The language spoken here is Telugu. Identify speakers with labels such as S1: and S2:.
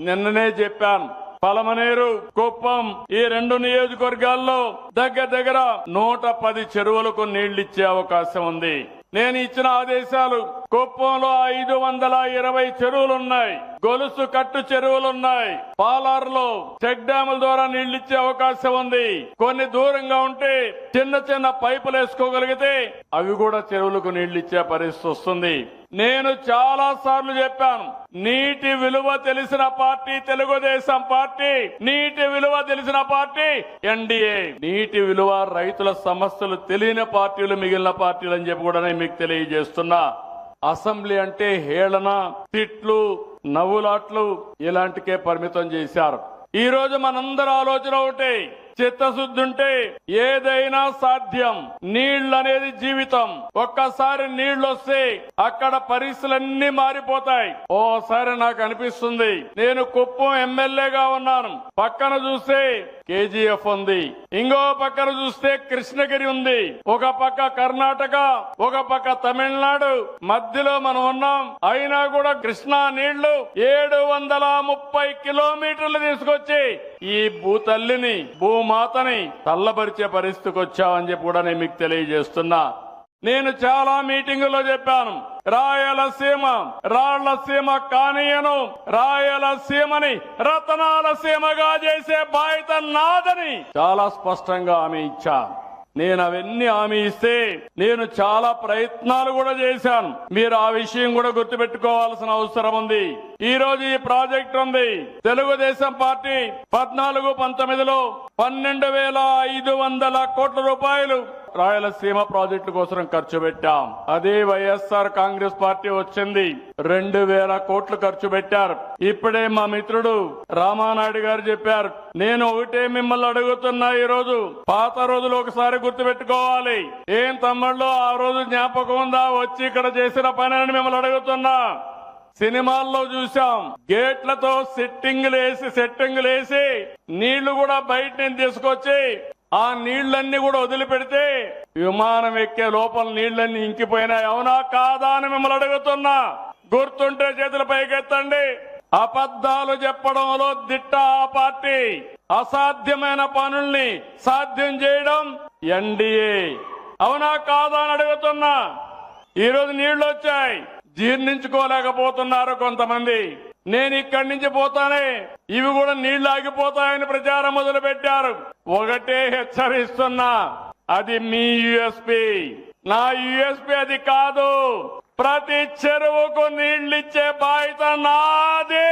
S1: నిన్ననే చెప్పాను, పలమనేరు, కుప్పం ఈ 2 నియోజకవర్గాల్లో దగ్గర 110 చెరువులకు నీళ్లిచ్చే అవకాశం ఉంది. నేను ఇచ్చిన ఆదేశాలు, కుప్పంలో 520 చెరువులున్నాయి, గొలుసు కట్టు చెరువులున్నాయి, పాలారులో చెక్ డ్యాముల ద్వారా నీళ్లిచ్చే అవకాశం ఉంది. కొన్ని దూరంగా ఉంటే చిన్న పైపులు వేసుకోగలిగితే అవి కూడా చెరువులకు నీళ్లిచ్చే పరిస్థితి వస్తుంది. నేను చాలా సార్లు చెప్పాను, నీటి విలువ తెలిసిన పార్టీ తెలుగుదేశం పార్టీ, నీటి విలువ తెలిసిన పార్టీ ఎన్డీఏ. నీటి విలువ, రైతుల సమస్యలు తెలియని పార్టీలు మిగిలిన పార్టీలు అని చెప్పి కూడా మీకు తెలియజేస్తున్నా. అసెంబ్లీ అంటే హేళన, తిట్లు, నవ్వులాట్లు ఇలాంటికే పరిమితం చేశారు. ఈ రోజు మనందరి ఆలోచన ఒకటి, చిత్తశుద్ధి ఉంటే ఏదైనా సాధ్యం. నీళ్లనేది జీవితం. ఒక్కసారి నీళ్లు వస్తే అక్కడ పరిస్థితులన్నీ మారిపోతాయి. ఓసారి నాకు అనిపిస్తుంది, నేను కుప్పం ఎమ్మెల్యేగా ఉన్నాను, పక్కన చూస్తే కేజీఎఫ్ ఉంది, ఇంకో పక్కన చూస్తే కృష్ణగిరి ఉంది, ఒక పక్క కర్ణాటక, ఒక పక్క తమిళనాడు, మధ్యలో మనం ఉన్నాం. అయినా కూడా కృష్ణా నీళ్లు 730 కిలోమీటర్లు తీసుకొచ్చి ఈ భూతల్లిని, భూమాతని తల్లబరిచే పరిస్థితికి వచ్చామని చెప్పి కూడా నేను మీకు తెలియజేస్తున్నా. నేను చాలా మీటింగుల్లో చెప్పాను, రాయలసీమ రాళ్లసీమ కానీయను, రాయలసీమని రతనాల సీమగా చేసే బాధ్యత నాదని చాలా స్పష్టంగా హామీ ఇచ్చాను. నేను అవన్నీ హామీ ఇస్తే నేను చాలా ప్రయత్నాలు కూడా చేశాను. మీరు ఆ విషయం కూడా గుర్తుపెట్టుకోవాల్సిన అవసరం ఉంది. ఈ రోజు ఈ ప్రాజెక్ట్ ఉంది. తెలుగుదేశం పార్టీ 14-19లో 12,500 కోట్ల రూపాయలు రాయలసీమ ప్రాజెక్టు కోసం ఖర్చు పెట్టాం. అదే వైఎస్ఆర్ కాంగ్రెస్ పార్టీ వచ్చింది, 2,000 కోట్లు ఖర్చు పెట్టారు. ఇప్పుడే మా మిత్రుడు రామానాయుడు గారు చెప్పారు. నేను ఒకటే మిమ్మల్ని అడుగుతున్నా, ఈ రోజు పాత రోజులు ఒకసారి గుర్తు పెట్టుకోవాలి. ఏం తమ్ముళ్ళు, ఆ రోజు జ్ఞాపకం ఉందా వచ్చి ఇక్కడ చేసిన పని అని మిమ్మల్ని అడుగుతున్నా. సినిమాల్లో చూసాం, గేట్లతో సెట్టింగులు వేసి నీళ్లు కూడా బయట నుంచి తీసుకొచ్చి ఆ నీళ్లన్నీ కూడా వదిలిపెడితే విమానం ఎక్కే లోపల నీళ్లన్నీ ఇంకిపోయినాయి. అవునా కాదా అని మిమ్మల్ని అడుగుతున్నా. గుర్తుంటే చేతుల పైకెత్తండి. అబద్ధాలు చెప్పడంలో దిట్ట ఆ పార్టీ. అసాధ్యమైన పనుల్ని సాధ్యం చేయడం ఎన్డీఏ. అవునా కాదా అని అడుగుతున్నా. ఈరోజు నీళ్లు వచ్చాయి, జీర్ణించుకోలేకపోతున్నారు కొంతమంది. నేను ఇక్కడి నుంచి పోతానే ఇవి కూడా నీళ్లు ఆగిపోతాయని ప్రచారం మొదలు పెట్టారు. ఒకటే హెచ్చరిస్తున్నా, అది మీ యూఎస్పీ, నా యూఎస్పీ అది కాదు. ప్రతి చెరువుకు నీళ్లిచ్చే బాధ్యత నాది.